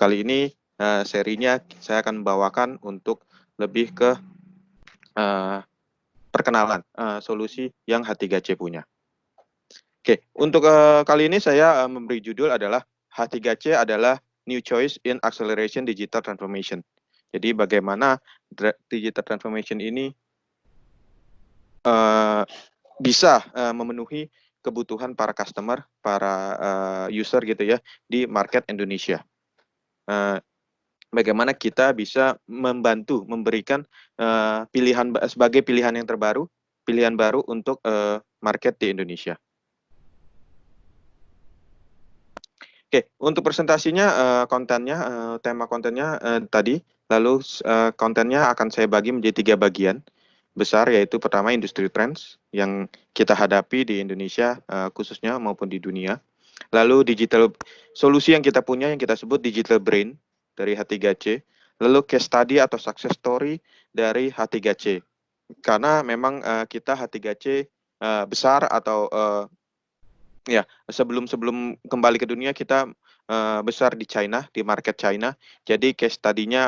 kali ini serinya saya akan membawakan untuk lebih ke perkenalan solusi yang H3C punya. Oke, untuk kali ini saya memberi judul adalah H3C adalah New Choice in Acceleration Digital Transformation. Jadi bagaimana digital transformation ini bisa memenuhi kebutuhan para customer, para user gitu ya di market Indonesia. Bagaimana kita bisa membantu memberikan pilihan sebagai pilihan yang terbaru, pilihan baru untuk market di Indonesia. Oke, untuk presentasinya kontennya, tema kontennya tadi, lalu kontennya akan saya bagi menjadi 3 bagian besar, yaitu pertama industri trends yang kita hadapi di Indonesia khususnya maupun di dunia. Lalu digital solusi yang kita punya yang kita sebut digital brain dari H3C. Lalu case study atau success story dari H3C. Karena memang kita H3C besar atau ya sebelum kembali ke dunia kita besar di China, di market China. Jadi case study-nya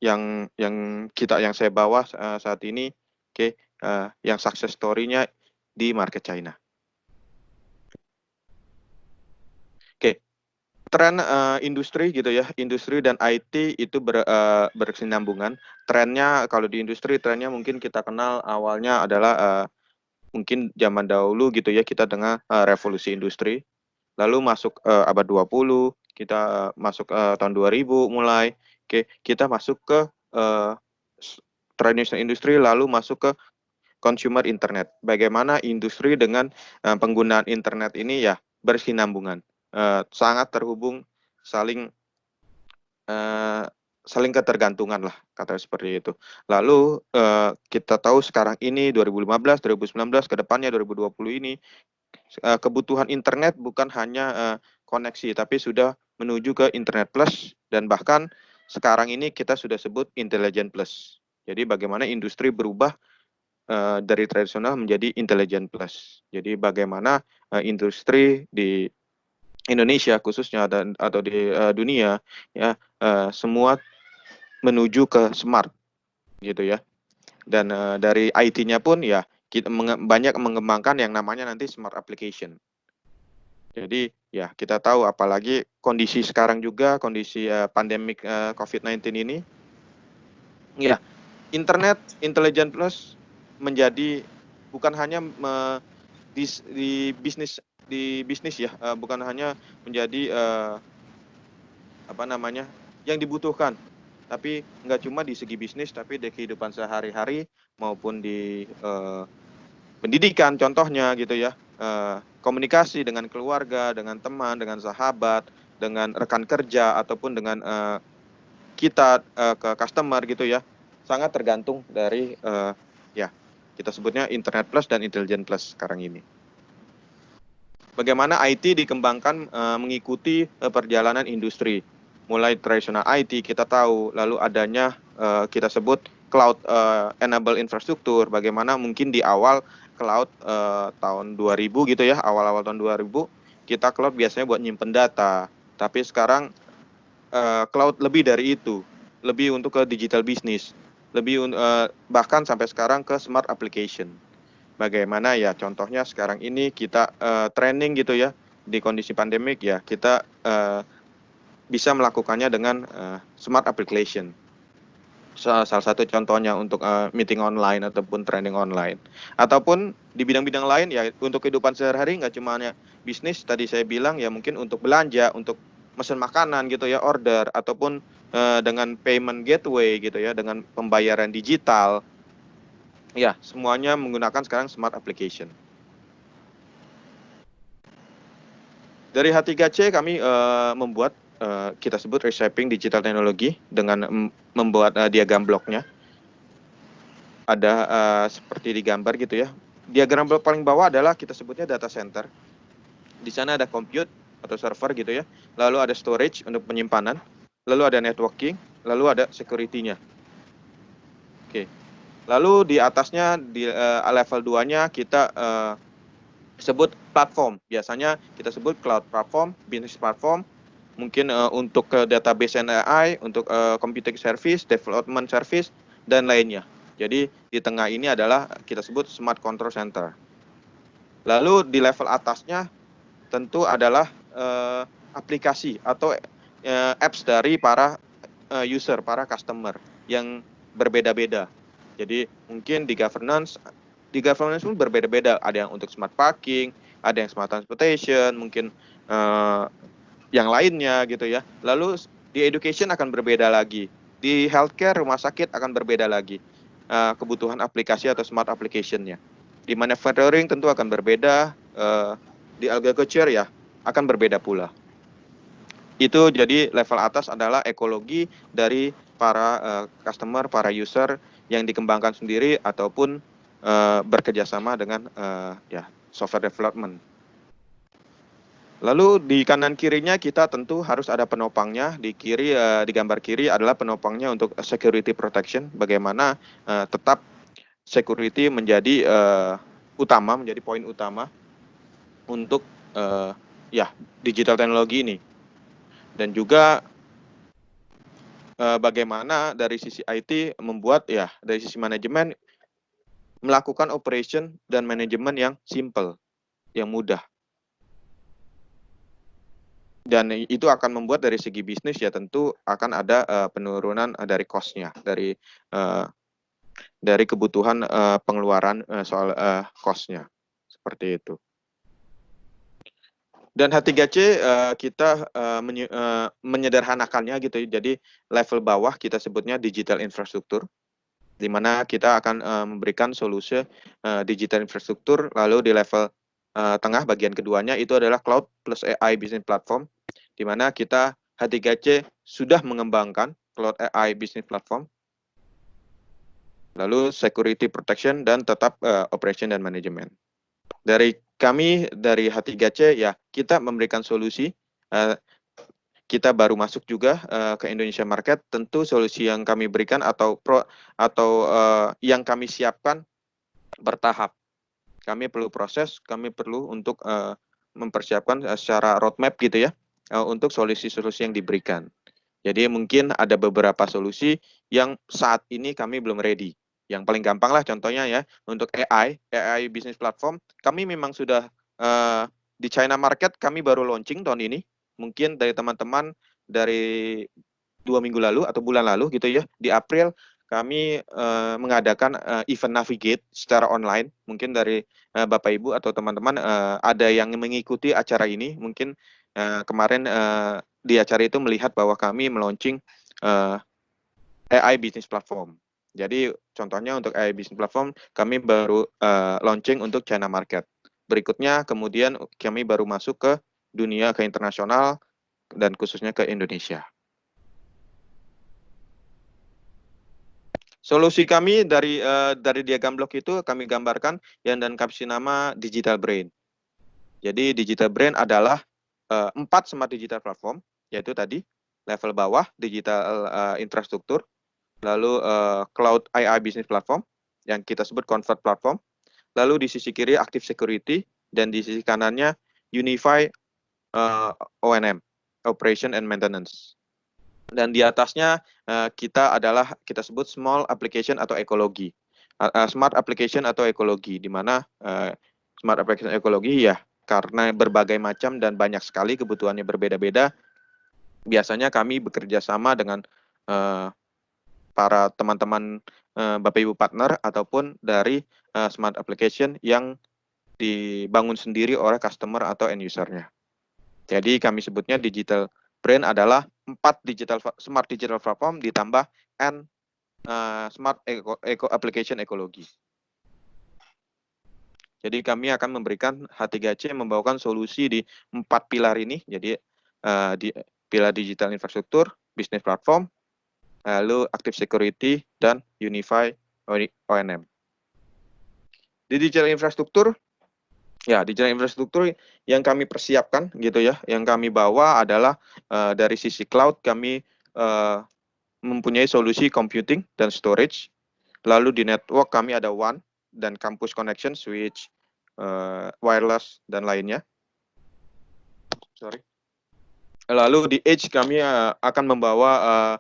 yang saya bawa saat ini, yang success story-nya di market China. Oke, tren industri gitu ya, industri dan IT itu berkesinambungan. Trennya kalau di industri, trennya mungkin kita kenal awalnya adalah mungkin zaman dahulu gitu ya, kita dengar revolusi industri. Lalu masuk abad 20, kita masuk tahun 2000 mulai, kita masuk ke traditional industri, lalu masuk ke consumer internet. Bagaimana industri dengan penggunaan internet ini ya bersinambungan, sangat terhubung, saling ketergantungan lah, kata seperti itu. Lalu kita tahu sekarang ini 2015, 2019, ke depannya 2020 ini kebutuhan internet bukan hanya koneksi, tapi sudah menuju ke internet plus, dan bahkan sekarang ini kita sudah sebut intelligent plus. Jadi bagaimana industri berubah dari tradisional menjadi intelligent plus. Jadi bagaimana industri di Indonesia khususnya atau di dunia ya semua menuju ke smart gitu ya. Dan dari IT-nya pun ya kita banyak mengembangkan yang namanya nanti smart application. Jadi ya kita tahu apalagi kondisi sekarang juga, kondisi pandemik COVID-19 ini, ya internet intelligent plus menjadi bukan hanya di bisnis ya, bukan hanya menjadi yang dibutuhkan, tapi nggak cuma di segi bisnis, tapi di kehidupan sehari-hari maupun di pendidikan contohnya gitu ya, komunikasi dengan keluarga, dengan teman, dengan sahabat, dengan rekan kerja ataupun dengan kita ke customer gitu ya, sangat tergantung dari ya kita sebutnya internet plus dan intelligent plus sekarang ini. Bagaimana IT dikembangkan mengikuti perjalanan industri, mulai tradisional IT kita tahu, lalu adanya kita sebut cloud enable infrastruktur. Bagaimana mungkin di awal cloud tahun 2000 gitu ya, awal-awal tahun 2000 kita cloud biasanya buat nyimpen data, tapi sekarang cloud lebih dari itu, lebih untuk ke digital business, lebih bahkan sampai sekarang ke smart application. Bagaimana ya contohnya sekarang ini kita training gitu ya di kondisi pandemik ya, kita bisa melakukannya dengan smart application. Salah satu contohnya untuk meeting online ataupun training online, ataupun di bidang-bidang lain ya untuk kehidupan sehari-hari, nggak cuma hanya bisnis tadi saya bilang ya, mungkin untuk belanja, untuk mesen makanan gitu ya, order, ataupun dengan payment gateway gitu ya, dengan pembayaran digital ya, semuanya menggunakan sekarang smart application. Dari H3C kami membuat kita sebut reshaping digital teknologi dengan membuat diagram bloknya. Ada seperti di gambar gitu ya. Diagram blok paling bawah adalah kita sebutnya data center. Di sana ada compute atau server gitu ya. Lalu ada storage untuk penyimpanan. Lalu ada networking. Lalu ada security-nya. Oke. Lalu di atasnya di level 2-nya kita sebut platform. Biasanya kita sebut cloud platform, business platform, mungkin untuk database and AI, untuk computing service, development service, dan lainnya. Jadi di tengah ini adalah kita sebut smart control center. Lalu di level atasnya tentu adalah aplikasi atau apps dari para user, para customer yang berbeda-beda. Jadi mungkin di governance pun berbeda-beda. Ada yang untuk smart parking, ada yang smart transportation, mungkin yang lainnya gitu ya. Lalu di education akan berbeda lagi. Di healthcare, rumah sakit akan berbeda lagi kebutuhan aplikasi atau smart application-nya. Di manufacturing tentu akan berbeda. Di agriculture ya akan berbeda pula. Itu jadi level atas adalah ekologi dari para customer, para user yang dikembangkan sendiri ataupun bekerjasama dengan ya software development. Lalu di kanan kirinya kita tentu harus ada penopangnya. Di kiri, di gambar kiri adalah penopangnya untuk security protection. Bagaimana tetap security menjadi utama, menjadi poin utama untuk ya digital teknologi ini. Dan juga bagaimana dari sisi IT membuat ya dari sisi manajemen melakukan operation dan manajemen yang simple, yang mudah. Dan itu akan membuat dari segi bisnis ya tentu akan ada penurunan dari cost-nya, dari kebutuhan pengeluaran soal cost-nya. Seperti itu. Dan H3C kita menyederhanakannya gitu. Jadi level bawah kita sebutnya digital infrastruktur, di mana kita akan memberikan solusi digital infrastruktur. Lalu di level tengah bagian keduanya itu adalah cloud plus AI business platform, di mana kita H3C sudah mengembangkan cloud AI business platform, lalu security protection dan tetap operation dan manajemen. Dari kami dari H3C ya kita memberikan solusi. Kita baru masuk juga ke Indonesia market. Tentu solusi yang kami berikan atau yang kami siapkan bertahap. Kami perlu proses, kami perlu untuk mempersiapkan secara roadmap gitu ya untuk solusi-solusi yang diberikan. Jadi mungkin ada beberapa solusi yang saat ini kami belum ready. Yang paling gampang lah contohnya ya untuk AI business platform, kami memang sudah di China market kami baru launching tahun ini. Mungkin dari teman-teman dari 2 minggu lalu atau bulan lalu gitu ya, di April kami mengadakan event Navigate secara online. Mungkin dari Bapak Ibu atau teman-teman ada yang mengikuti acara ini. Mungkin kemarin di acara itu melihat bahwa kami meluncing AI Business Platform. Jadi contohnya untuk AI Business Platform kami baru launching untuk China market. Berikutnya kemudian kami baru masuk ke dunia, ke internasional dan khususnya ke Indonesia. Solusi kami dari diagram blok itu kami gambarkan dan kasih nama Digital Brain. Jadi Digital Brain adalah 4 smart digital platform, yaitu tadi level bawah digital infrastruktur, lalu cloud AI business platform yang kita sebut convert platform, lalu di sisi kiri active security dan di sisi kanannya unify O&M, operation and maintenance. Dan di atasnya kita sebut small application atau ekologi. Smart application atau ekologi, di mana smart application ekologi ya karena berbagai macam dan banyak sekali kebutuhannya berbeda-beda. Biasanya kami bekerja sama dengan para teman-teman Bapak Ibu partner ataupun dari smart application yang dibangun sendiri oleh customer atau end user-nya. Jadi kami sebutnya digital brain adalah 4 smart digital platform ditambah smart application ekologi. Jadi kami akan memberikan H3C membawakan solusi di 4 pilar ini. Jadi di pilar digital infrastruktur, business platform, lalu active security dan unify O&M. Di digital infrastruktur, ya digital infrastruktur yang kami persiapkan gitu ya, yang kami bawa adalah dari sisi cloud kami mempunyai solusi computing dan storage. Lalu di network kami ada WAN dan campus connection, switch, wireless dan lainnya. Sorry. Lalu di Edge kami akan membawa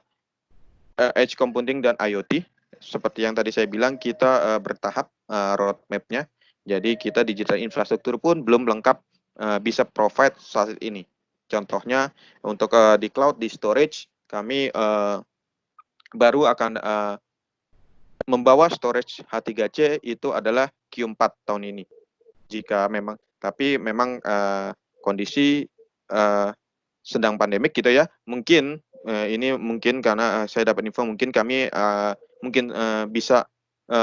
Edge Computing dan IoT. Seperti yang tadi saya bilang, kita bertahap roadmap-nya. Jadi kita digital infrastruktur pun belum lengkap bisa provide saat ini. Contohnya untuk di cloud, di storage, kami baru akan membawa storage H3C itu adalah Q4 tahun ini. Jika memang, tapi memang kondisi sedang pandemik gitu ya. Mungkin ini mungkin karena saya dapat info mungkin kami mungkin bisa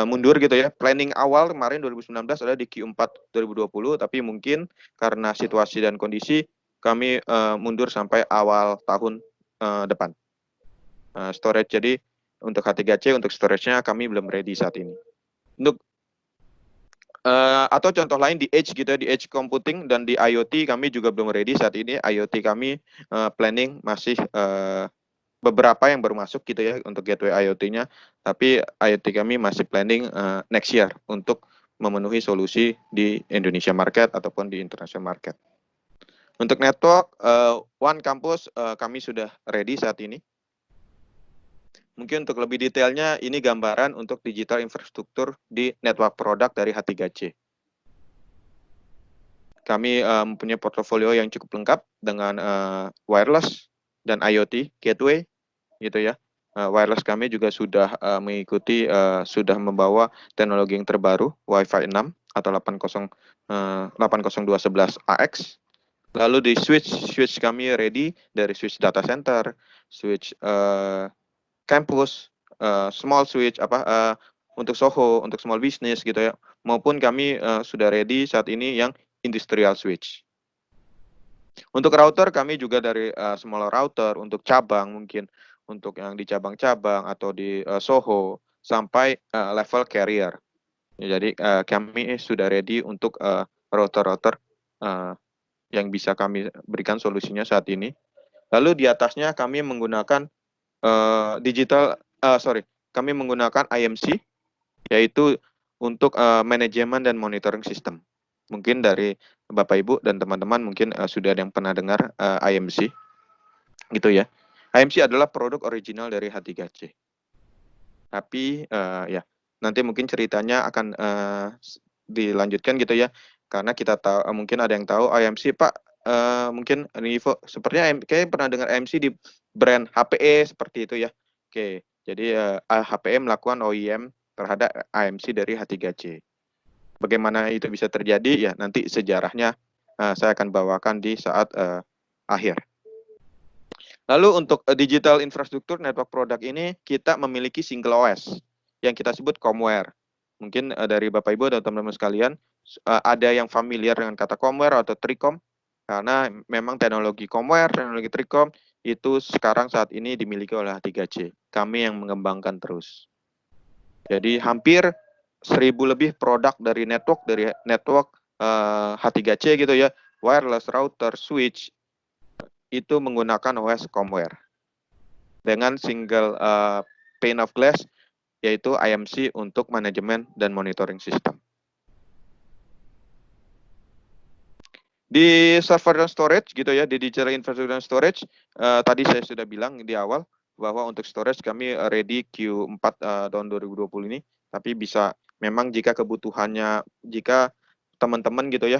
mundur gitu ya. Planning awal kemarin 2019 adalah di Q4 2020, tapi mungkin karena situasi dan kondisi kami mundur sampai awal tahun depan. Storage jadi untuk H3C untuk storage-nya kami belum ready saat ini. Untuk atau contoh lain di Edge gitu ya, di Edge Computing dan di IoT kami juga belum ready saat ini. IoT kami planning masih beberapa yang baru masuk gitu ya untuk gateway IoT-nya, tapi IoT kami masih planning next year untuk memenuhi solusi di Indonesia market ataupun di international market. Untuk network One Campus kami sudah ready saat ini. Mungkin untuk lebih detailnya ini gambaran untuk digital infrastruktur di network product dari H3C. Kami mempunyai portofolio yang cukup lengkap dengan wireless dan IoT gateway gitu ya. Wireless kami juga sudah mengikuti sudah membawa teknologi yang terbaru Wi-Fi 6 atau 802.11ax. Lalu di switch kami ready dari switch data center, switch campus, small switch untuk Soho, untuk small business gitu ya. Maupun kami sudah ready saat ini yang industrial switch. Untuk router kami juga dari small router untuk cabang mungkin untuk yang di cabang-cabang atau di Soho sampai level carrier. Jadi kami sudah ready untuk router-router yang bisa kami berikan solusinya saat ini. Lalu di atasnya kami menggunakan kami menggunakan IMC yaitu untuk manajemen dan monitoring system. Mungkin dari Bapak Ibu dan teman-teman mungkin sudah ada yang pernah dengar IMC gitu ya. IMC adalah produk original dari H3C. Tapi ya nanti mungkin ceritanya akan dilanjutkan gitu ya. Karena kita tahu mungkin ada yang tahu IMC Pak mungkin info sepertinya kayak pernah dengar IMC di brand HPE seperti itu ya. Oke, jadi HPE melakukan OEM terhadap IMC dari H3C. Bagaimana itu bisa terjadi ya nanti sejarahnya saya akan bawakan di saat akhir. Lalu untuk digital infrastruktur network product ini kita memiliki single OS yang kita sebut Comware. Mungkin dari Bapak Ibu dan teman-teman sekalian ada yang familiar dengan kata Comware atau Tricom karena memang teknologi Comware, teknologi Tricom itu sekarang saat ini dimiliki oleh H3C. Kami yang mengembangkan terus. Jadi hampir 1000 lebih produk dari network H3C gitu ya, wireless, router, switch itu menggunakan OS Comware dengan single pane of glass yaitu IMC untuk manajemen dan monitoring system. Di server dan storage gitu ya, di digital infrastructure dan storage tadi saya sudah bilang di awal bahwa untuk storage kami ready Q4 tahun 2020 ini, tapi bisa memang jika kebutuhannya, jika teman-teman gitu ya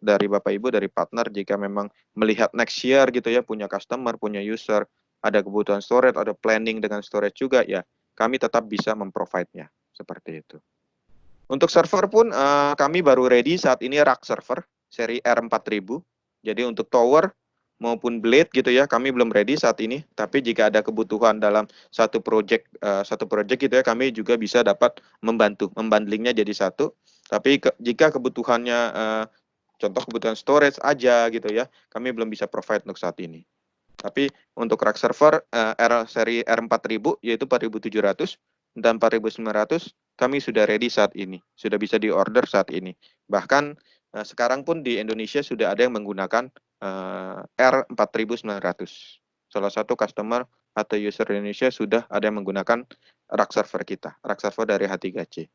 dari Bapak Ibu, dari partner, jika memang melihat next year gitu ya, punya customer, punya user, ada kebutuhan storage, ada planning dengan storage juga ya, kami tetap bisa memprovide-nya, seperti itu. Untuk server pun kami baru ready saat ini rack server seri R4000. Jadi untuk tower maupun blade gitu ya, kami belum ready saat ini. Tapi jika ada kebutuhan dalam satu project gitu ya, kami juga bisa dapat membantu membundlingnya jadi satu. Tapi jika kebutuhannya contoh kebutuhan storage aja gitu ya, kami belum bisa provide untuk saat ini. Tapi untuk rack server seri R4000 yaitu 4700 dan 4900 kami sudah ready saat ini, sudah bisa diorder saat ini. Bahkan sekarang pun di Indonesia sudah ada yang menggunakan R4900. Salah satu customer atau user Indonesia sudah ada yang menggunakan rack server kita, rack server dari H3C.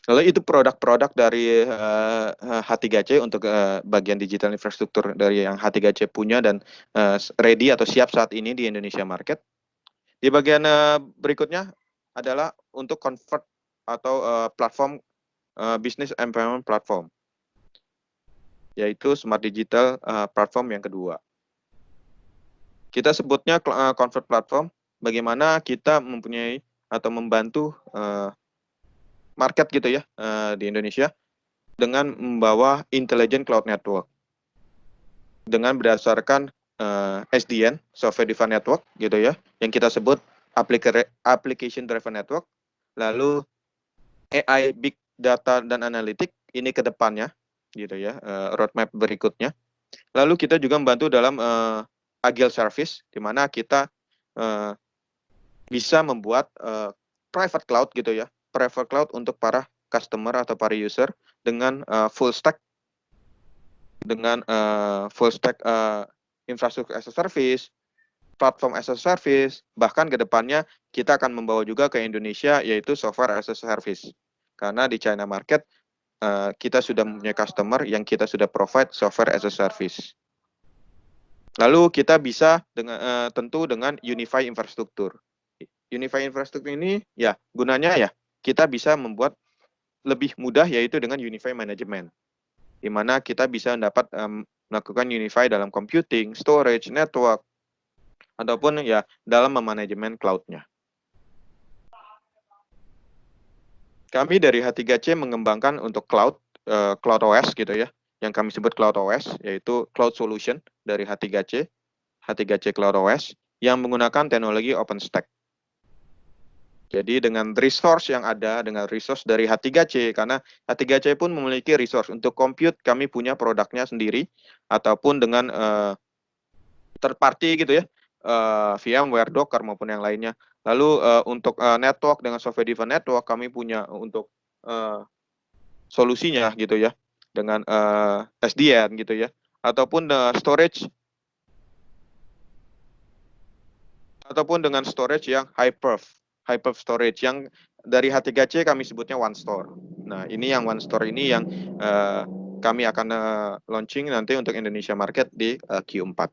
Lalu itu produk-produk dari H3C untuk bagian digital infrastruktur dari yang H3C punya dan ready atau siap saat ini di Indonesia market. Di bagian berikutnya adalah untuk convert atau platform business environment platform, yaitu smart digital platform yang kedua. Kita sebutnya convert platform, bagaimana kita mempunyai atau membantu market gitu ya di Indonesia dengan membawa intelligent cloud network dengan berdasarkan SDN, software defined network gitu ya, yang kita sebut application driven network, lalu AI, big data dan analitik ini ke depannya gitu ya, roadmap berikutnya. Lalu kita juga membantu dalam agile service di mana kita bisa membuat private cloud gitu ya, private cloud untuk para customer atau para user dengan full stack infrastruktur as a service, platform as a service, bahkan ke depannya kita akan membawa juga ke Indonesia yaitu software as a service. Karena di China market kita sudah mempunyai customer yang kita sudah provide software as a service. Lalu kita bisa dengan tentu dengan unify infrastruktur. Unify infrastruktur ini ya gunanya ya kita bisa membuat lebih mudah yaitu dengan unify management, di mana kita bisa dapat melakukan unify dalam computing, storage, network, ataupun ya dalam memanajemen cloud-nya. Kami dari H3C mengembangkan untuk cloud, cloud OS gitu ya, yang kami sebut cloud OS, yaitu cloud solution dari H3C, H3C Cloud OS, yang menggunakan teknologi OpenStack. Jadi dengan resource yang ada, dengan resource dari H3C, karena H3C pun memiliki resource untuk compute, kami punya produknya sendiri, ataupun dengan third party gitu ya, VMware, Docker maupun yang lainnya. Lalu untuk network dengan software defined network, kami punya untuk solusinya gitu ya, dengan SDN gitu ya, ataupun storage, ataupun dengan storage yang Hyperv storage yang dari H3C kami sebutnya OneStore. Nah, ini yang OneStore ini yang kami akan launching nanti untuk Indonesia market di Q4.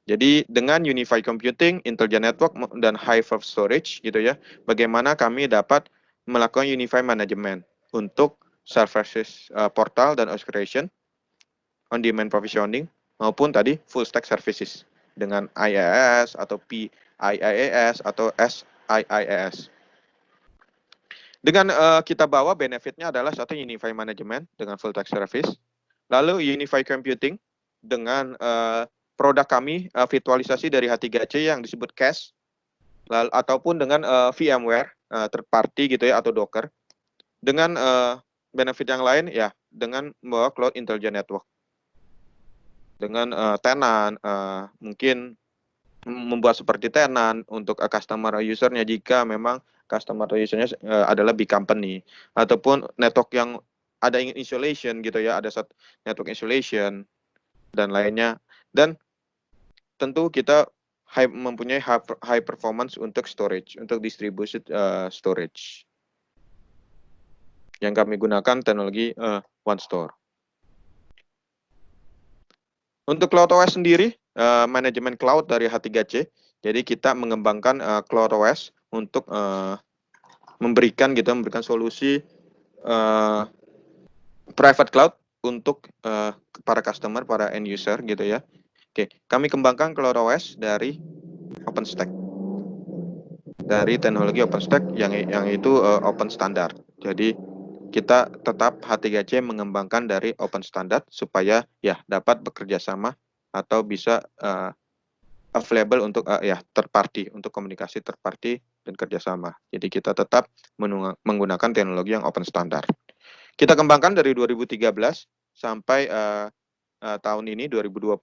Jadi dengan Unified Computing, Intelligent Network, dan Hyperv Storage gitu ya, bagaimana kami dapat melakukan Unified Management untuk services portal dan orchestration, on-demand provisioning, maupun tadi full stack services dengan IaaS atau PIaaS atau SIaaS. Dengan kita bawa benefitnya adalah satu unified management dengan full stack service, lalu unified computing dengan produk kami virtualisasi dari H3C yang disebut CAS, lalu ataupun dengan VMware third party gitu ya atau Docker. Dengan benefit yang lain ya dengan membawa cloud intelligent network. Dengan tenan mungkin membuat seperti tenan untuk customer usernya jika memang customer usernya adalah big company, ataupun network yang ada isolation gitu ya, ada network isolation dan lainnya. Dan tentu kita mempunyai high performance untuk storage, untuk distributed storage yang kami gunakan teknologi OneStore. Untuk CloudOS sendiri, manajemen cloud dari H3C, jadi kita mengembangkan CloudOS untuk memberikan solusi private cloud untuk para customer, para end user gitu ya. Oke, kami kembangkan CloudOS dari OpenStack, dari teknologi OpenStack yang itu open standard. Jadi kita tetap H3C mengembangkan dari open standard supaya ya dapat bekerja sama atau bisa available untuk ya third party, untuk komunikasi third party dan kerjasama. Jadi kita tetap menggunakan teknologi yang open standard. Kita kembangkan dari 2013 sampai tahun ini 2020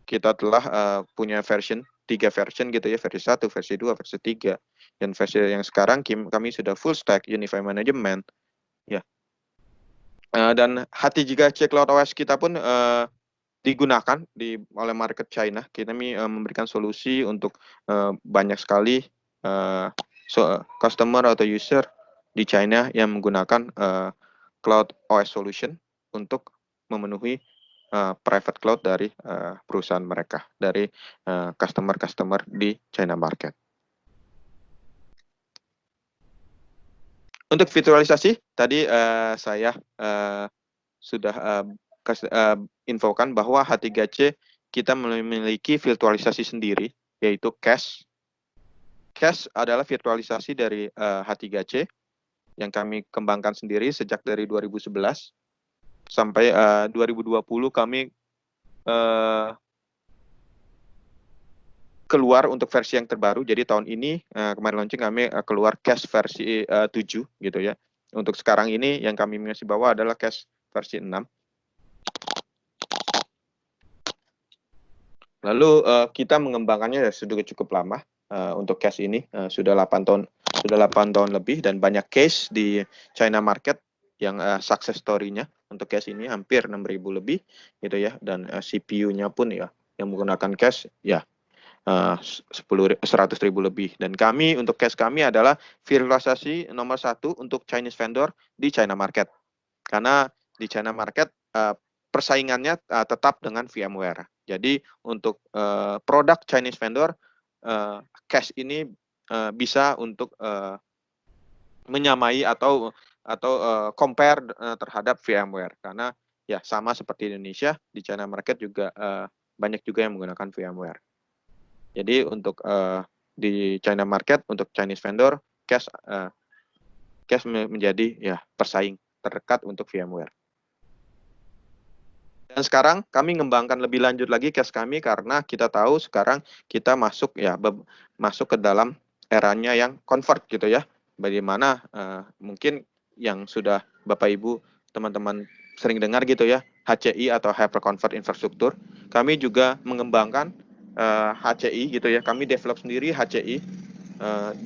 kita telah punya version 3 version gitu ya, versi 1, versi 2, versi 3. Dan versi yang sekarang kami sudah full stack unified management ya. Dan H3C CloudOS kita pun digunakan oleh market China. Kita memberikan solusi untuk banyak sekali customer atau user di China yang menggunakan Cloud OS Solution untuk memenuhi private cloud dari perusahaan mereka, dari customer-customer di China market. Untuk virtualisasi, tadi saya sudah infokan bahwa H3C kita memiliki virtualisasi sendiri, yaitu cache. Cache adalah virtualisasi dari H3C yang kami kembangkan sendiri sejak dari 2011 sampai 2020 kami keluar untuk versi yang terbaru. Jadi tahun ini kemarin launching kami keluar cache versi 7 gitu ya. Untuk sekarang ini yang kami masih bawa adalah cache versi 6. Lalu kita mengembangkannya sudah cukup lama untuk cache ini sudah 8 tahun lebih, dan banyak case di China market yang success story-nya untuk cache ini hampir 6.000 lebih gitu ya, dan CPU-nya pun ya yang menggunakan cache ya 100.000 lebih. Dan kami untuk cache kami adalah virtualisasi nomor 1 untuk Chinese vendor di China market, karena di China market persaingannya tetap dengan VMware. Jadi untuk produk Chinese vendor cache ini bisa untuk menyamai atau compare terhadap VMware, karena ya sama seperti Indonesia, di China market juga banyak juga yang menggunakan VMware. Jadi untuk di China market untuk Chinese vendor cache menjadi ya persaing terdekat untuk VMware. Dan sekarang kami mengembangkan lebih lanjut lagi cache kami, karena kita tahu sekarang kita masuk ke dalam eranya yang convert gitu ya. Bagaimana mungkin yang sudah Bapak Ibu teman-teman sering dengar gitu ya, HCI atau Hyperconverged Infrastructure. Kami juga mengembangkan HCI gitu ya. Kami develop sendiri HCI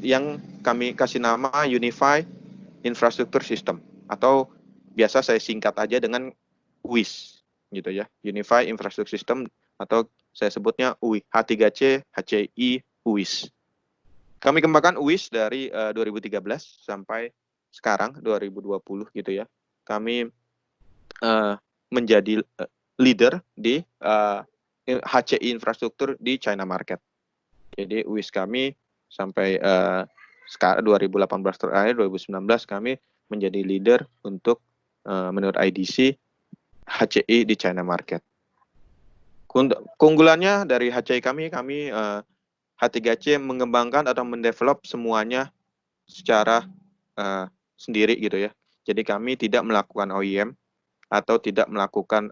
yang kami kasih nama Unified Infrastructure System, atau biasa saya singkat aja dengan UIS gitu ya, Unified Infrastructure System, atau saya sebutnya UI, H3C, HCI, UIS. Kami kembangkan UIS dari 2013 sampai sekarang 2020 gitu ya. Kami menjadi leader di HCI infrastruktur di China market. Jadi UIS kami sampai 2018 terakhir, 2019 kami menjadi leader untuk menurut IDC HCI di China market. Keunggulannya dari HCI kami H3C mengembangkan atau mendevelop semuanya secara sendiri gitu ya. Jadi kami tidak melakukan OEM atau tidak melakukan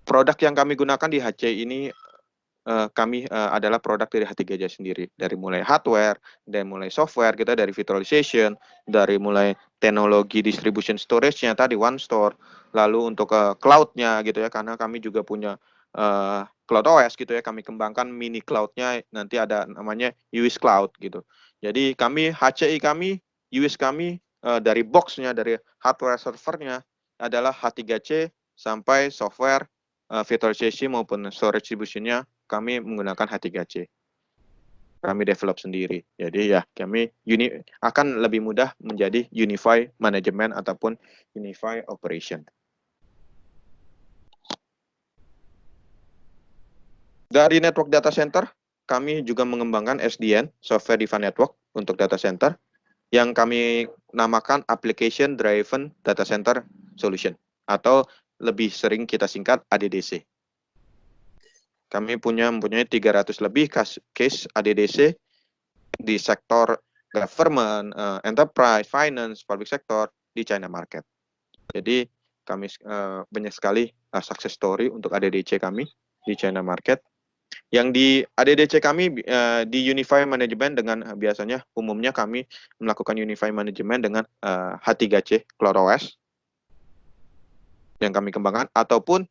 produk yang kami gunakan di HCI ini. Kami adalah produk dari H3C sendiri, dari mulai hardware, dari mulai software kita, dari virtualization, dari mulai teknologi distribution storage-nya tadi OneStore, lalu untuk cloud-nya gitu ya, karena kami juga punya Cloud OS gitu ya, kami kembangkan mini cloud-nya, nanti ada namanya UIS Cloud gitu. Jadi kami HCI kami, UIS kami dari box-nya, dari hardware servernya adalah H3C sampai software virtualization maupun storage distribution-nya kami menggunakan H3C. Kami develop sendiri. Jadi ya kami akan lebih mudah menjadi unify management ataupun unify operation. Dari network data center, kami juga mengembangkan SDN, Software Defined Network, untuk data center, yang kami namakan Application Driven Data Center Solution, atau lebih sering kita singkat ADDC. Kami mempunyai 300 lebih case ADDC di sektor government, enterprise, finance, public sector di China market. Jadi kami banyak sekali success story untuk ADDC kami di China market. Yang di ADDC kami di Unify Management dengan biasanya umumnya kami melakukan Unify Management dengan H3C Cloud OS yang kami kembangkan, ataupun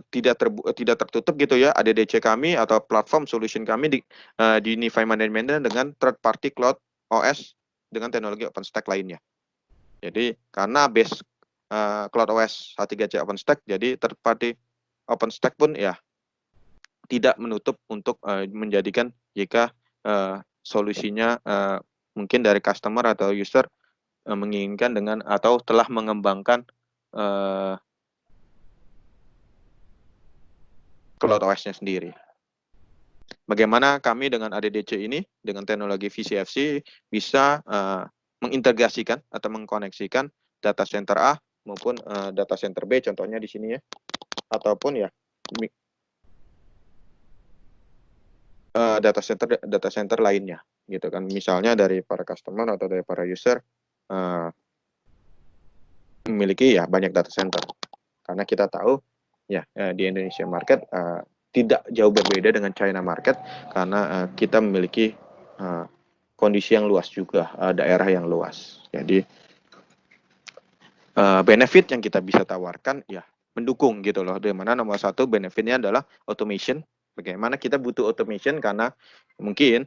tidak tertutup gitu ya, ADDC kami atau platform solution kami di Unify Management dengan third party Cloud OS dengan teknologi OpenStack lainnya. Jadi karena base Cloud OS H3C OpenStack, jadi third party OpenStack pun ya tidak menutup untuk menjadikan jika solusinya mungkin dari customer atau user menginginkan dengan atau telah mengembangkan CloudOS-nya sendiri. Bagaimana kami dengan ADDC ini, dengan teknologi VCFC, bisa mengintegrasikan atau mengkoneksikan data center A maupun data center B, contohnya di sini ya, ataupun ya data center lainnya, gitu kan. Misalnya dari para customer atau dari para user memiliki ya banyak data center, karena kita tahu ya di Indonesia market tidak jauh berbeda dengan China market, karena kita memiliki kondisi yang luas juga, daerah yang luas. Jadi benefit yang kita bisa tawarkan ya mendukung gitu loh. Di mana nomor satu benefitnya adalah automation. Bagaimana kita butuh automation karena mungkin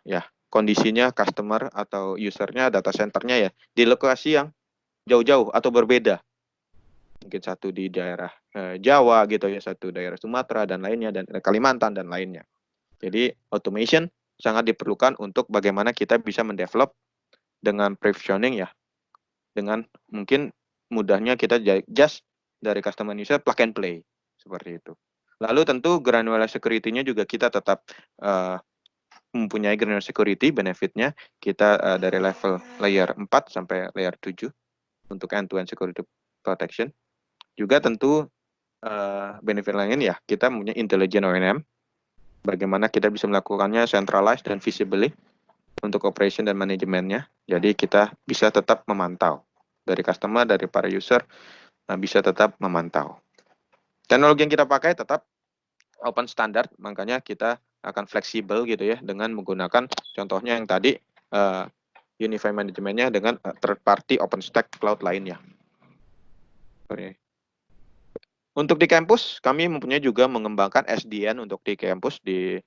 ya kondisinya customer atau usernya data centernya ya di lokasi yang jauh-jauh atau berbeda. Mungkin satu di daerah Jawa gitu ya, satu daerah Sumatera dan lainnya, dan Kalimantan dan lainnya. Jadi automation sangat diperlukan untuk bagaimana kita bisa mendevelop dengan provisioning ya, dengan mungkin mudahnya kita just dari customer user plug and play seperti itu. Lalu tentu granular security-nya juga kita tetap mempunyai granular security benefitnya, kita dari level layer 4 sampai layer 7 untuk end-to-end security protection. Juga tentu benefit lain ya, kita punya intelligent O&M, bagaimana kita bisa melakukannya centralized dan visibly untuk operation dan manajemennya. Jadi kita bisa tetap memantau dari customer, dari para user, bisa tetap memantau. Teknologi yang kita pakai tetap open standard, makanya kita akan fleksibel gitu ya, dengan menggunakan contohnya yang tadi Unify manajemennya dengan third party OpenStack cloud lainnya. Untuk di kampus, kami mempunyai juga mengembangkan SDN untuk di kampus, di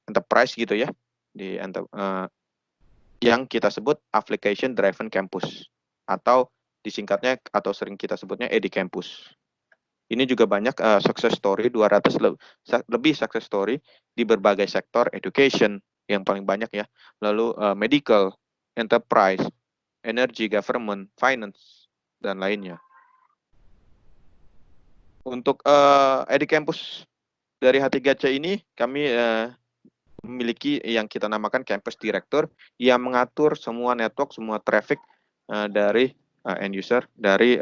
enterprise gitu ya, di yang kita sebut Application Driven Campus, atau disingkatnya atau sering kita sebutnya ED Campus. Ini juga banyak success story, 200 lebih success story di berbagai sektor, education yang paling banyak ya, lalu medical, enterprise, energy, government, finance, dan lainnya. Untuk ED Campus dari H3C ini, kami memiliki yang kita namakan Campus Director, yang mengatur semua network, semua traffic dari end user, dari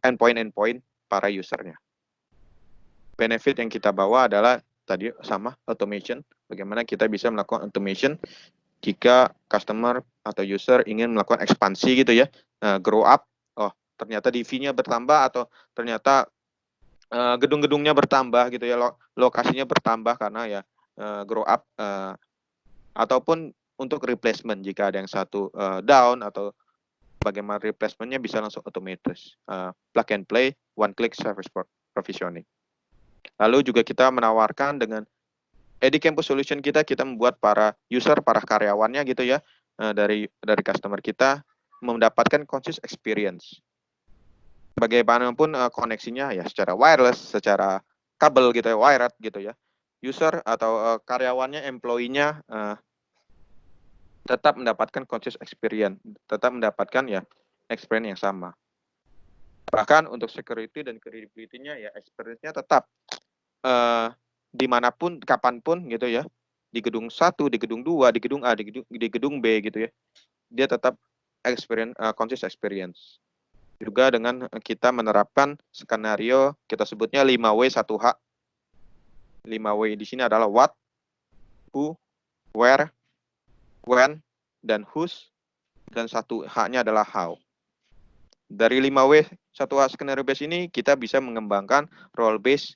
endpoint para usernya. Benefit yang kita bawa adalah tadi sama automation, bagaimana kita bisa melakukan automation jika customer atau user ingin melakukan ekspansi gitu ya, grow up, oh ternyata DV-nya bertambah atau ternyata gedung-gedungnya bertambah gitu ya, lokasinya bertambah karena ya grow up, ataupun untuk replacement jika ada yang satu down, atau bagaimana replacementnya bisa langsung otomatis, plug and play, one click service provisioning. Lalu juga kita menawarkan dengan ED Campus Solution kita membuat para user, para karyawannya gitu ya, dari customer kita mendapatkan conscious experience. Bagaimanapun koneksinya ya secara wireless, secara kabel gitu ya, wired gitu ya. User atau karyawannya, employee-nya tetap mendapatkan conscious experience, tetap mendapatkan ya experience yang sama. Bahkan untuk security dan credibility-nya ya experience-nya tetap dimanapun, kapanpun gitu ya, di gedung 1, di gedung 2, di gedung A, di gedung B gitu ya, dia tetap experience, conscious experience. Juga dengan kita menerapkan skenario, kita sebutnya 5W1H. 5W di sini adalah what, who, where, when, dan whose, dan 1H-nya adalah how. Dari 5W1H skenario base ini, kita bisa mengembangkan role based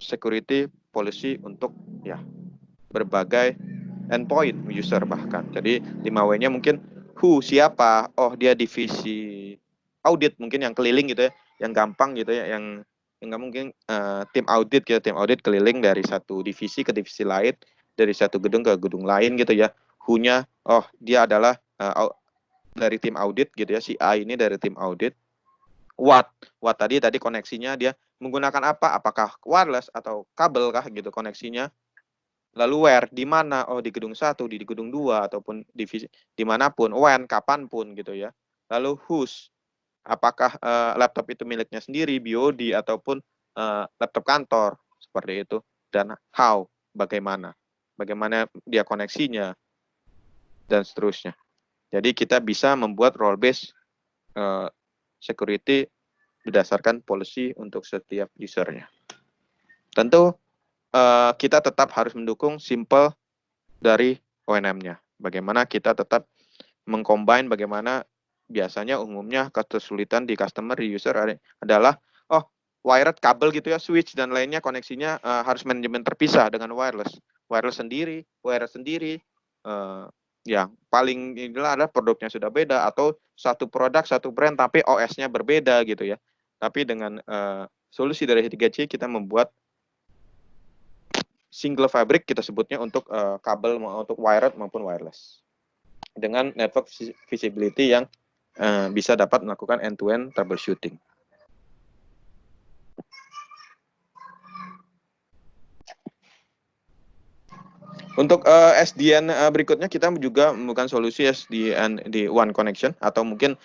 security policy untuk ya berbagai endpoint user bahkan. Jadi 5W-nya mungkin who, siapa, oh dia divisi audit mungkin yang keliling gitu ya, yang gampang gitu ya, yang nggak mungkin tim audit gitu, tim audit keliling dari satu divisi ke divisi lain, dari satu gedung ke gedung lain gitu ya. Who-nya, oh dia adalah dari tim audit gitu ya, si A ini dari tim audit. What tadi koneksinya dia menggunakan apa? Apakah wireless atau kabel kah gitu koneksinya? Lalu where, di mana? Oh, di gedung 1, di gedung 2, ataupun divisi dimanapun, when, kapanpun gitu ya. Lalu whose, apakah laptop itu miliknya sendiri, BOD, ataupun laptop kantor, seperti itu. Dan how, bagaimana. Bagaimana dia koneksinya, dan seterusnya. Jadi kita bisa membuat role-based security berdasarkan policy untuk setiap usernya. Tentu kita tetap harus mendukung simple dari ONM-nya. Bagaimana kita tetap mengcombine bagaimana biasanya umumnya kesulitan di customer, di user adalah wired kabel gitu ya, switch dan lainnya koneksinya harus manajemen terpisah dengan wireless. Wireless sendiri, wireless sendiri. Yang paling inilah adalah produknya sudah beda atau satu produk, satu brand tapi OS-nya berbeda gitu ya. Tapi dengan solusi dari H3C kita membuat single fabric kita sebutnya untuk kabel untuk wired maupun wireless dengan network visibility yang bisa dapat melakukan end-to-end troubleshooting. Untuk SDN berikutnya kita juga menemukan solusi SDN di One Connection atau mungkin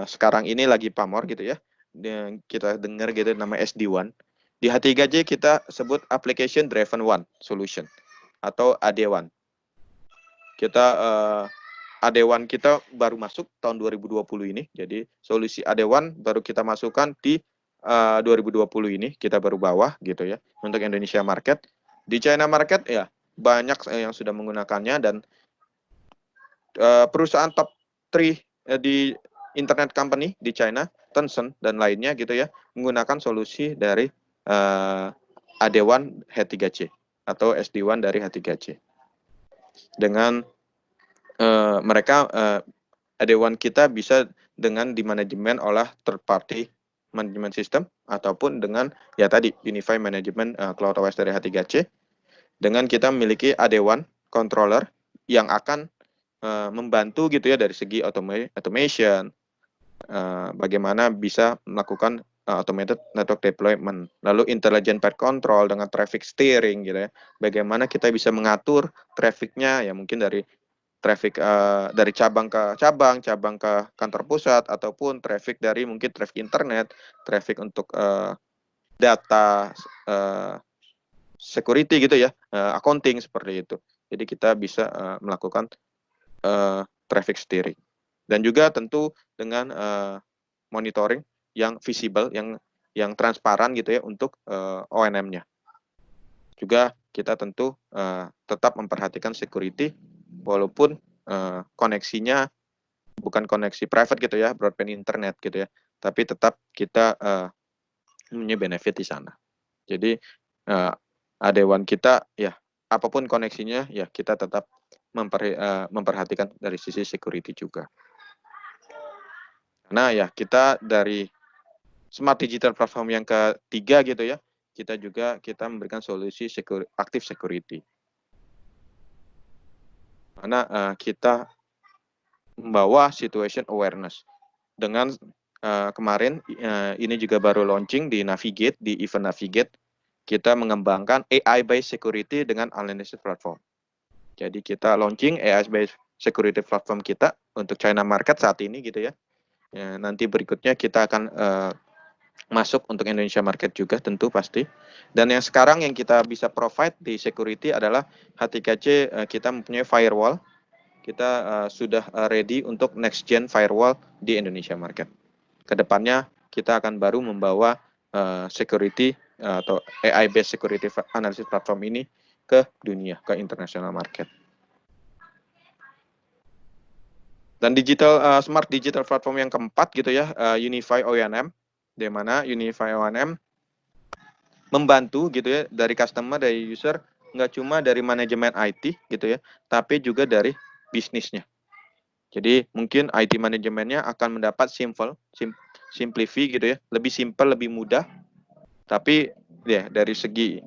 sekarang ini lagi pamor gitu ya. Kita dengar gitu nama SD1. Di H3J kita sebut Application Driven One Solution atau AD1. Kita AD1 kita baru masuk tahun 2020 ini. Jadi solusi AD1 baru kita masukkan di 2020 ini, kita baru bawa gitu ya untuk Indonesia market. Di China market ya banyak yang sudah menggunakannya dan perusahaan top 3 di internet company di China, Tencent dan lainnya gitu ya, menggunakan solusi dari AD1 H3C atau SD1 dari H3C. Dengan mereka AD1 kita bisa dengan dimanajemen oleh third party management system ataupun dengan ya tadi Unified Management Cloud OS dari H3C. Dengan kita memiliki AD1 controller yang akan membantu gitu ya dari segi automation, bagaimana bisa melakukan automated network deployment, lalu intelligent path control dengan traffic steering gitu ya, bagaimana kita bisa mengatur trafficnya ya mungkin dari traffic dari cabang ke cabang, cabang ke kantor pusat ataupun traffic dari mungkin traffic internet, traffic untuk data security gitu ya, accounting seperti itu. Jadi kita bisa melakukan traffic steering dan juga tentu dengan monitoring yang visible, yang transparan gitu ya untuk ONM-nya. Juga kita tentu tetap memperhatikan security walaupun koneksinya bukan koneksi private gitu ya, broadband internet gitu ya, tapi tetap kita punya benefit di sana. Jadi AD1 kita ya apapun koneksinya ya kita tetap memperhatikan dari sisi security juga. Nah ya kita dari smart digital platform yang ketiga gitu ya, kita memberikan solusi active security. Mana kita membawa situation awareness dengan kemarin ini juga baru launching di Navigate, di event Navigate, kita mengembangkan AI-based security dengan analysis platform. Jadi kita launching AI-based security platform kita untuk China market saat ini gitu ya. Nanti berikutnya kita akan masuk untuk Indonesia market juga tentu pasti. Dan yang sekarang yang kita bisa provide di security adalah H3C kita mempunyai firewall. Kita sudah ready untuk next gen firewall di Indonesia market. Kedepannya kita akan baru membawa security atau AI based security analysis platform ini ke dunia, ke international market. Dan smart digital platform yang keempat gitu ya, Unify ONM, di mana Unify ONM membantu gitu ya dari customer, dari user, nggak cuma dari manajemen IT gitu ya, tapi juga dari bisnisnya. Jadi mungkin IT manajemennya akan mendapat simplify gitu ya, lebih simple, lebih mudah. Tapi ya dari segi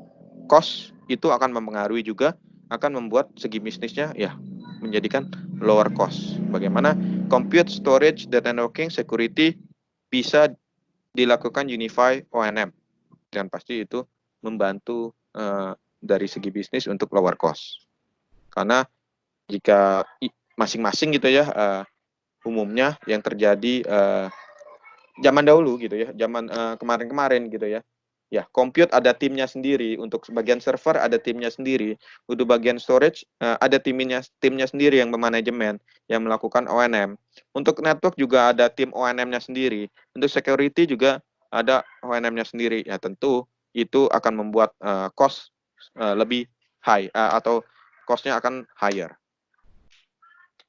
cost itu akan mempengaruhi juga, akan membuat segi bisnisnya ya menjadikan lower cost. Bagaimana compute, storage, data networking, security bisa dilakukan Unify ONM dan pasti itu membantu dari segi bisnis untuk lower cost. Karena jika masing-masing gitu ya, umumnya yang terjadi zaman dahulu gitu ya, zaman kemarin-kemarin gitu ya. Ya, compute ada timnya sendiri, untuk bagian server ada timnya sendiri, untuk bagian storage ada timnya sendiri yang memanajemen, yang melakukan O&M. Untuk network juga ada tim O&M-nya sendiri. Untuk security juga ada O&M-nya sendiri. Ya, tentu itu akan membuat cost lebih high atau cost-nya akan higher.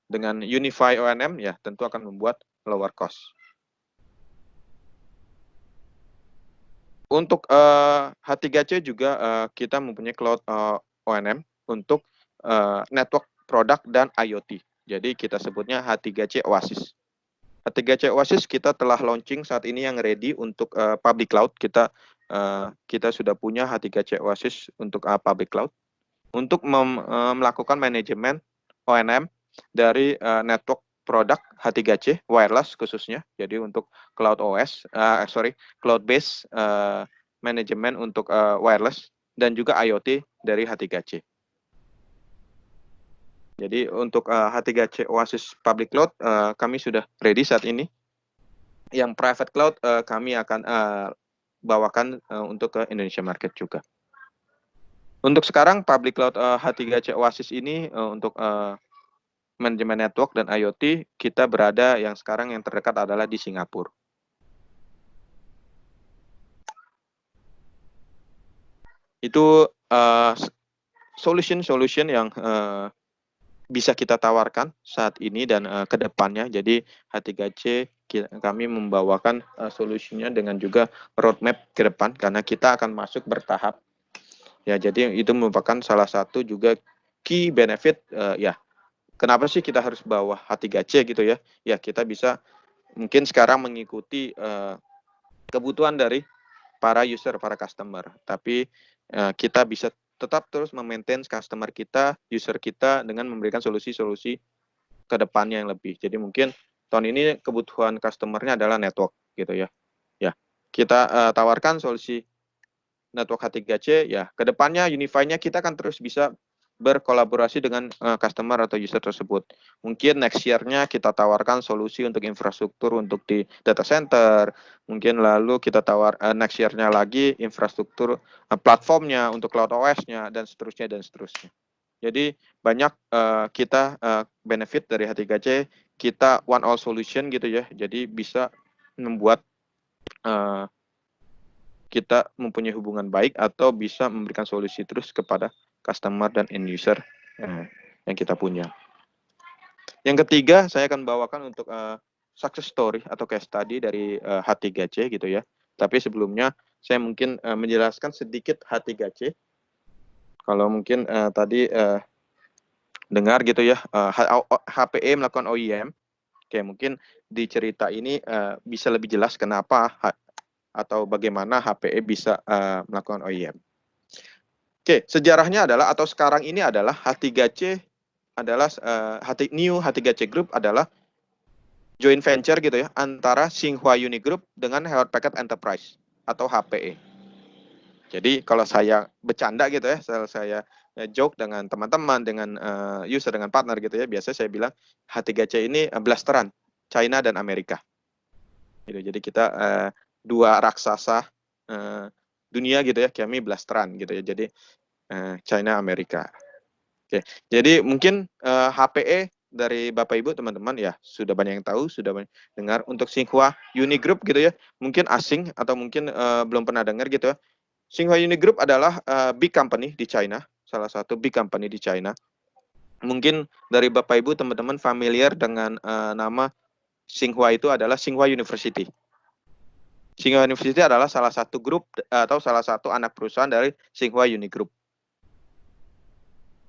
Dengan Unify O&M ya tentu akan membuat lower cost. Untuk H3C juga kita mempunyai cloud O&M untuk network product dan IoT. Jadi kita sebutnya H3C Oasis. H3C Oasis kita telah launching saat ini yang ready untuk public cloud. Kita sudah punya H3C Oasis untuk public cloud untuk melakukan manajemen O&M dari network produk H3C wireless khususnya. Jadi untuk cloud cloud based manajemen untuk wireless dan juga IoT dari H3C. Jadi untuk H3C Oasis Public Cloud kami sudah ready saat ini. Yang private cloud kami akan bawakan untuk ke Indonesia market juga. Untuk sekarang public cloud H3C Oasis ini untuk manajemen network dan IoT, kita berada yang sekarang yang terdekat adalah di Singapura. Itu solution yang bisa kita tawarkan saat ini dan ke depannya. Jadi H3C kami membawakan solusinya dengan juga roadmap ke depan karena kita akan masuk bertahap. Ya, jadi itu merupakan salah satu juga key benefit ya. Kenapa sih kita harus bawa H3C gitu ya? Ya, kita bisa mungkin sekarang mengikuti kebutuhan dari para user, para customer. Tapi kita bisa tetap terus memaintain customer kita, user kita dengan memberikan solusi-solusi ke depannya yang lebih. Jadi mungkin tahun ini kebutuhan customer-nya adalah network gitu ya. Ya, kita tawarkan solusi network H3C, ya ke depannya Unify-nya kita akan terus bisa berkolaborasi dengan customer atau user tersebut. Mungkin next year-nya kita tawarkan solusi untuk infrastruktur untuk di data center. Mungkin lalu kita next year-nya lagi infrastruktur platformnya untuk cloud OS-nya dan seterusnya dan seterusnya. Jadi banyak kita benefit dari H3C, kita one all solution gitu ya. Jadi bisa membuat kita mempunyai hubungan baik atau bisa memberikan solusi terus kepada customer dan end user yang kita punya. Yang ketiga, saya akan bawakan untuk success story atau case study dari H3C gitu ya. Tapi sebelumnya saya mungkin menjelaskan sedikit H3C. Kalau mungkin tadi dengar gitu ya, HPE melakukan OEM. Oke, mungkin di cerita ini bisa lebih jelas kenapa atau bagaimana HPE bisa melakukan OEM. Oke, sejarahnya adalah atau sekarang ini adalah H3C adalah New H3C Group adalah joint venture gitu ya antara Tsinghua Uni Group dengan Hewlett Packard Enterprise atau HPE. Jadi kalau saya bercanda gitu ya, saya joke dengan teman-teman, dengan user, dengan partner gitu ya, biasanya saya bilang H3C ini blasteran China dan Amerika. Gitu. Jadi kita dua raksasa dunia gitu ya, kami blasteran gitu ya. Jadi China Amerika. Oke. Jadi mungkin HPE dari Bapak Ibu teman-teman ya sudah banyak yang tahu, sudah banyak dengar. Untuk Tsinghua Uni Group gitu ya, mungkin asing atau mungkin belum pernah dengar gitu ya. Tsinghua Uni Group adalah big company di China, salah satu big company di China. Mungkin dari Bapak Ibu teman-teman familiar dengan nama Tsinghua itu adalah Tsinghua University. Tsinghua University adalah salah satu grup atau salah satu anak perusahaan dari Tsinghua Uni Group.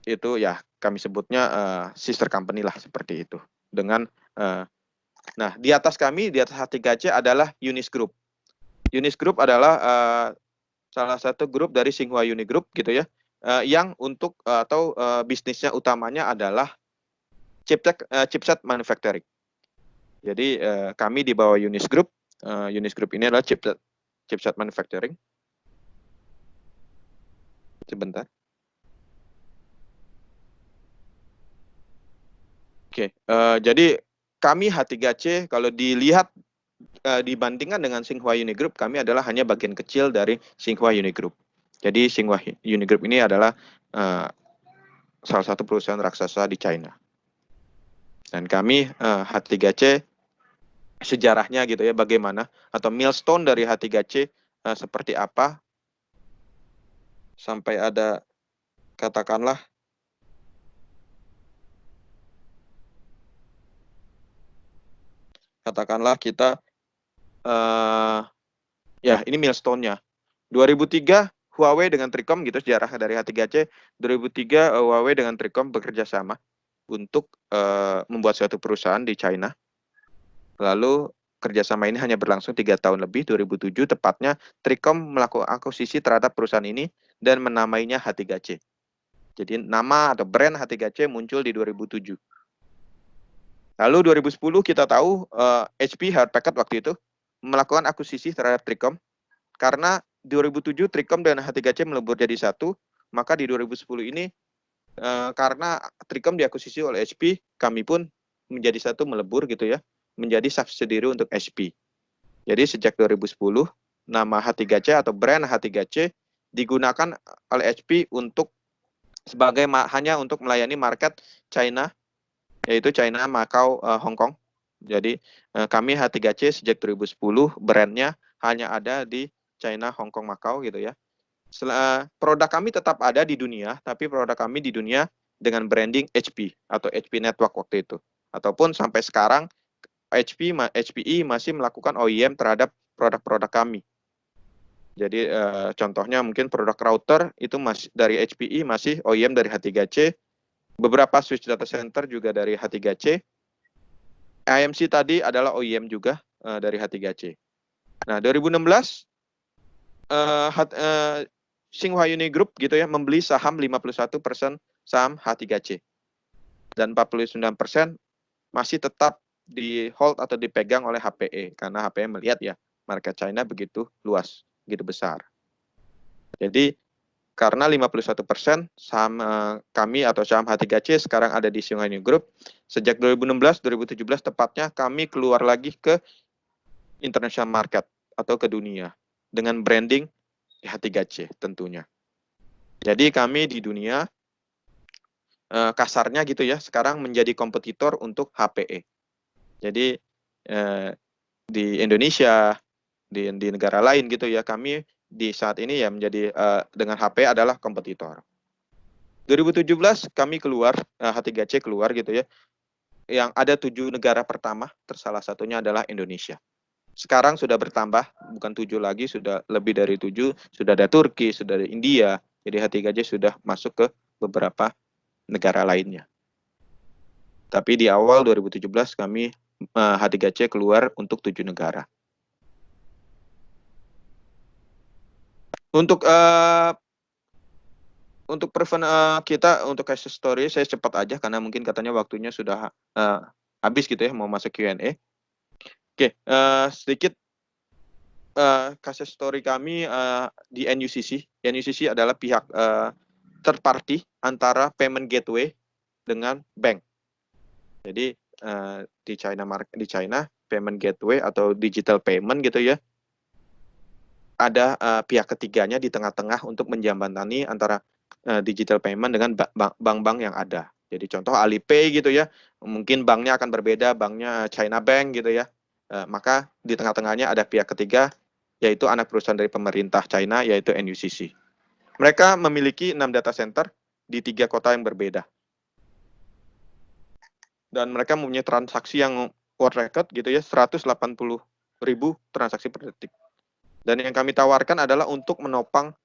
Itu ya kami sebutnya sister company lah seperti itu. Dengan nah di atas kami, di atas H3C adalah Unis Group. Unis Group adalah salah satu grup dari Tsinghua Uni Group gitu ya, yang untuk atau bisnisnya utamanya adalah chipset manufacturing. Jadi kami di bawah Unis Group. Unis Group ini adalah chipset manufacturing. Sebentar. Oke, jadi kami H3C kalau dilihat dibandingkan dengan Tsinghua Unigroup, kami adalah hanya bagian kecil dari Tsinghua Unigroup. Jadi Tsinghua Unigroup ini adalah salah satu perusahaan raksasa di China. Dan kami H3C sejarahnya gitu ya, bagaimana atau milestone dari H3C seperti apa sampai ada katakanlah kita ya ini milestone-nya. 2003 Huawei dengan Tricom gitu sejarah dari H3C. 2003 Huawei dengan Tricom bekerja sama untuk membuat suatu perusahaan di China. Lalu kerjasama ini hanya berlangsung 3 tahun lebih, 2007 tepatnya Tricom melakukan akuisisi terhadap perusahaan ini dan menamainya H3C. Jadi nama atau brand H3C muncul di 2007. Lalu 2010 kita tahu HP Hewlett Packard waktu itu melakukan akuisisi terhadap Tricom karena 2007 Tricom dan H3C melebur jadi satu, maka di 2010 ini karena Tricom diakuisisi oleh HP, kami pun menjadi satu melebur gitu ya, menjadi subsidiary untuk HP. Jadi sejak 2010 nama H3C atau brand H3C digunakan oleh HP untuk sebagai hanya untuk melayani market China, yaitu China, Macau, Hong Kong. Jadi kami H3C sejak 2010 brandnya hanya ada di China, Hong Kong, Macau gitu ya. Produk kami tetap ada di dunia, tapi produk kami di dunia dengan branding HP atau HP Network waktu itu. Ataupun sampai sekarang HPE masih melakukan OEM terhadap produk-produk kami. Jadi contohnya mungkin produk router itu masih dari HPE masih OEM dari H3C. Beberapa switch data center juga dari H3C. IMC tadi adalah OEM juga dari H3C. Nah, 2016 Tsinghua Unigroup gitu ya membeli saham 51% saham H3C. Dan 49% masih tetap di hold atau dipegang oleh HPE karena HPE melihat ya market China begitu luas, begitu besar. Jadi karena 51% saham kami atau saham H3C sekarang ada di Tsinghua Unigroup, sejak 2016-2017 tepatnya kami keluar lagi ke international market atau ke dunia dengan branding H3C tentunya. Jadi kami di dunia kasarnya gitu ya sekarang menjadi kompetitor untuk HPE. Jadi di Indonesia, di negara lain gitu ya kami di saat ini ya menjadi dengan HPE adalah kompetitor. 2017 kami keluar H3C keluar gitu ya. Yang ada 7 negara pertama, salah satunya adalah Indonesia. Sekarang sudah bertambah, bukan 7 lagi, sudah lebih dari 7, sudah ada Turki, sudah ada India, jadi H3C sudah masuk ke beberapa negara lainnya. Tapi di awal 2017 kami H3C keluar untuk 7 negara. Untuk kita untuk case story saya cepat aja karena mungkin katanya waktunya sudah habis gitu ya mau masuk Q&A. Oke, sedikit case story kami di NUCC. NUCC adalah pihak third party antara payment gateway dengan bank. Jadi di China payment gateway atau digital payment gitu ya. Ada pihak ketiganya di tengah-tengah untuk menjembatani antara digital payment dengan bank-bank yang ada. Jadi contoh Alipay gitu ya, mungkin banknya akan berbeda, banknya China Bank gitu ya. Maka di tengah-tengahnya ada pihak ketiga, yaitu anak perusahaan dari pemerintah China, yaitu NUCC. Mereka memiliki 6 data center di 3 kota yang berbeda. Dan mereka mempunyai transaksi yang world record gitu ya, 180.000 transaksi per detik. Dan yang kami tawarkan adalah untuk menopang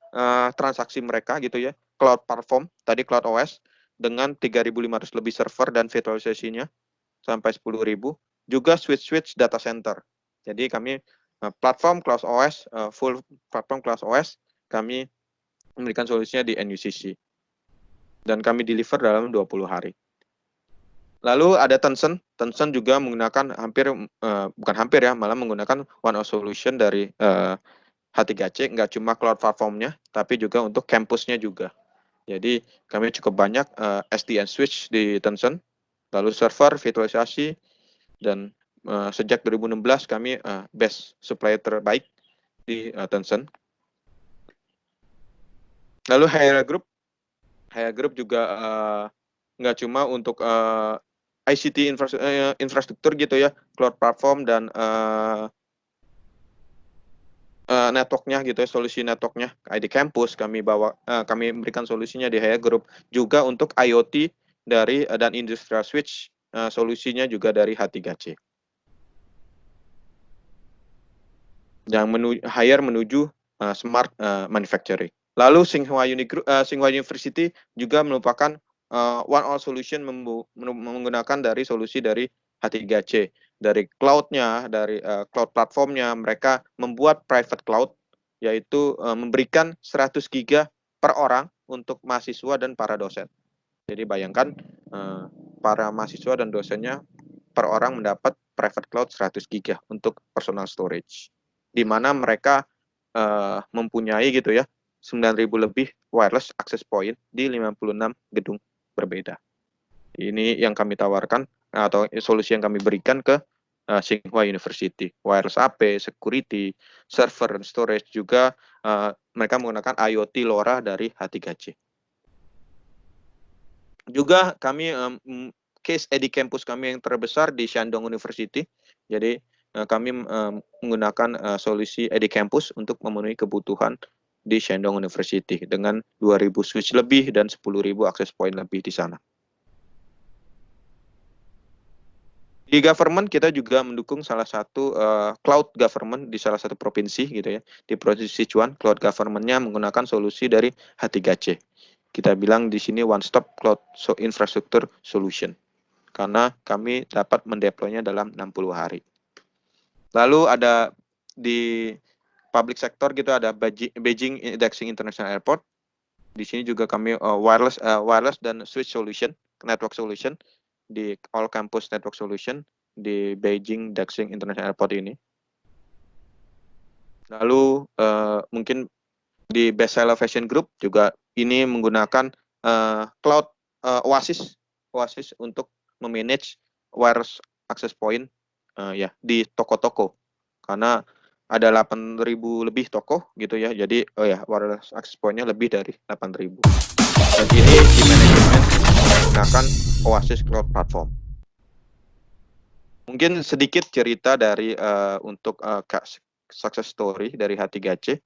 transaksi mereka gitu ya, cloud platform, tadi cloud OS, dengan 3.500 lebih server dan virtualisasinya, sampai 10.000, juga switch data center. Jadi kami platform cloud OS, full platform cloud OS, kami memberikan solusinya di NUCC. Dan kami deliver dalam 20 hari. Lalu ada Tencent juga menggunakan bukan hampir ya, malah menggunakan One OS Solution dari H3C, nggak cuma cloud platformnya, tapi juga untuk kampusnya juga. Jadi kami cukup banyak SDN switch di Tencent, Lalu server, virtualisasi, dan sejak 2016 kami best supplier terbaik di Tencent. Lalu Haya Group juga nggak cuma untuk ICT infrastruktur gitu ya, cloud platform dan networknya gitu ya, solusi networknya ID Campus kami berikan solusinya di Haya Group, juga untuk IoT dari dan Industrial Switch solusinya juga dari H3C yang menuju smart manufacturing. Lalu Tsinghua University juga merupakan one all solution menggunakan dari solusi dari H3C. Dari cloud-nya, dari cloud platformnya, mereka membuat private cloud, yaitu memberikan 100 giga per orang untuk mahasiswa dan para dosen. Jadi bayangkan para mahasiswa dan dosennya per orang mendapat private cloud 100 giga untuk personal storage, di mana mereka mempunyai gitu ya 9.000 lebih wireless access point di 56 gedung berbeda. Ini yang kami tawarkan atau solusi yang kami berikan ke Tsinghua University. Wireless AP, security, server, dan storage, juga mereka menggunakan IoT LoRa dari H3C. Juga kami case ED Campus kami yang terbesar di Shandong University. Jadi kami menggunakan solusi ED Campus untuk memenuhi kebutuhan di Shandong University dengan 2.000 switch lebih dan 10.000 access point lebih di sana. Di government kita juga mendukung salah satu cloud government di salah satu provinsi gitu ya. Di Provinsi Sichuan, cloud government-nya menggunakan solusi dari H3C. Kita bilang di sini one stop cloud infrastructure solution, karena kami dapat mendeploynya dalam 60 hari. Lalu ada di public sector gitu, ada Beijing Indexing International Airport. Di sini juga kami wireless dan switch solution, network solution di all campus network solution di Beijing Daxing International Airport ini. Lalu mungkin di Bestseller Fashion Group juga ini menggunakan cloud Oasis untuk memanage wireless access point ya di toko-toko, karena ada 8.000 lebih toko gitu ya. Jadi wireless access point-nya lebih dari 8.000. Dan ini di manajemen menggunakan Oasis Cloud Platform. Mungkin sedikit cerita dari untuk success story dari H3C.